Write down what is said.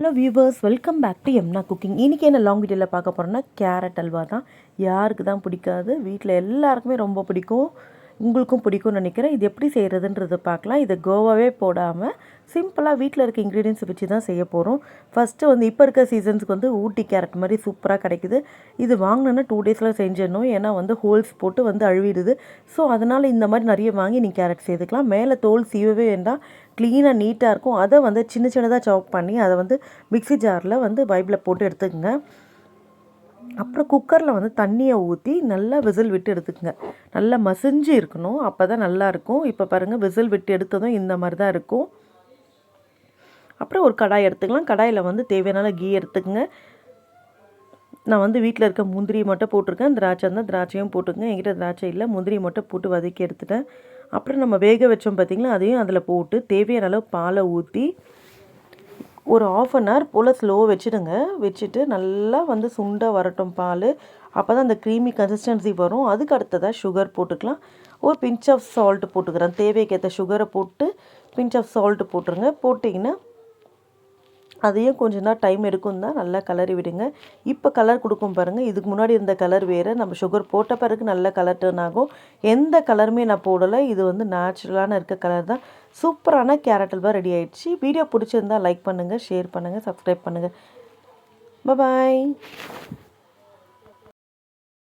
Hello viewers, welcome back to Yamuna cooking. இன்றைக்கி என்ன long வீடியோவில் பார்க்க போகிறோன்னா கேரட் அல்வா தான். யாருக்கு தான் பிடிக்காது? வீட்டில் எல்லாருக்குமே ரொம்ப பிடிக்கும். உங்களுக்கும் பிடிக்கும்னு நினைக்கிறேன். இது எப்படி செய்கிறதுன்றதை பார்க்கலாம். இதை கோவாவே போடாமல் சிம்பிளாக வீட்டில் இருக்க இன்க்ரீடியன்ஸ் வச்சு தான் செய்ய போகிறோம். ஃபஸ்ட்டு இப்போ இருக்க சீசன்ஸுக்கு ஊட்டி கேரட் மாதிரி சூப்பராக கிடைக்குது. இது வாங்கினோன்னா 2 டேஸில் செஞ்சிடணும். ஏன்னா ஹோல்ஸ் போட்டு அழுவிடுது. ஸோ அதனால் இந்த மாதிரி நிறைய வாங்கி நீங்கள் கேரட் சேர்த்துக்கலாம். மேலே தோல் சீவவே வேண்டாம், க்ளீனாக நீட்டாக இருக்கும். அதை சின்ன சின்னதாக சாப் பண்ணி அதை மிக்ஸி ஜாரில் பைப்பில் போட்டு எடுத்துக்கோங்க. அப்புறம் குக்கரில் தண்ணியை ஊற்றி நல்லா விசில் விட்டு எடுத்துக்கோங்க. நல்லா மசிஞ்சு இருக்கணும், அப்போ தான் நல்லாயிருக்கும். இப்போ பாருங்கள், விசில் விட்டு எடுத்ததும் இந்த மாதிரி தான் இருக்கும். அப்புறம் ஒரு கடாய் எடுத்துக்கலாம். கடாயில் தேவையான கீ எடுத்துக்கோங்க. நான் வீட்டில் இருக்க முந்திரி மட்டும் போட்டிருக்கேன். திராட்சை இருந்தால் திராட்சையும் போட்டுக்கங்க. என்கிட்ட திராட்சை இல்லை, முந்திரி மட்டும் போட்டு வதக்கி எடுத்துட்டேன். அப்புறம் நம்ம வேக வச்சோம் பார்த்திங்களா, அதையும் அதில் போட்டு தேவையான அளவு பாலை ஊற்றி ஒரு 1/2 hour போல் ஸ்லோ வச்சுடுங்க. வச்சுட்டு நல்லா சுண்ட வரட்டும் பால். அப்போ தான் அந்த க்ரீமி கன்சிஸ்டன்சி வரும். அதுக்கு அடுத்ததாக சுகர் போட்டுக்கலாம். ஒரு பிஞ்ச் ஆஃப் சால்ட் போட்டுக்கிறேன். தேவைக்கேற்ற சுகரை போட்டு பிஞ்ச் ஆஃப் சால்ட்டு போட்டுருங்க. போட்டிங்கன்னா அதையும் கொஞ்சம் தான் டைம் எடுக்கும் தான். நல்லா கலரி விடுங்க. இப்போ கலர் கொடுக்கும் பாருங்கள். இதுக்கு முன்னாடி இருந்த கலர் வேறு. நம்ம சுகர் போட்ட பிறகு நல்ல கலர் டர்ன் ஆகும். எந்த கலருமே நான் போடலை. இது நேச்சுரலான இருக்க கலர் தான். சூப்பரான கேரட் அல்வா ரெடி ஆகிடுச்சு. வீடியோ பிடிச்சிருந்தால் லைக் பண்ணுங்கள், ஷேர் பண்ணுங்கள், சப்ஸ்கிரைப் பண்ணுங்கள். பாய்.